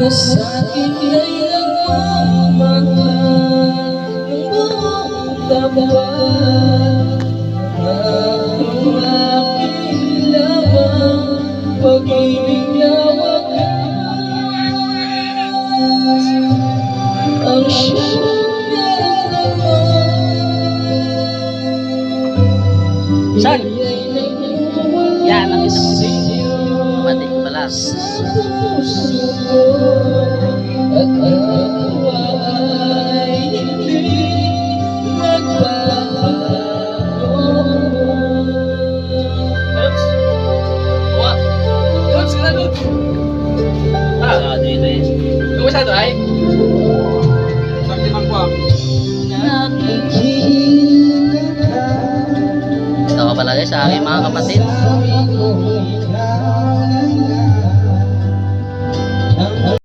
na sa'kin ay nagmamahal ng buong tapat na ang aking lamang pag-ibig na wagas ang siyang nalaman. Saan? Yan, nakita mo. Mati pala. Sa puso ko at ako ay hindi magbabago. Oops! What? Oops, ka na doon! Ah, dito eh. Kumusta ito ay? Sakti mang po. Nakikita ka Ito ka pala guys sa aking mga kapatid.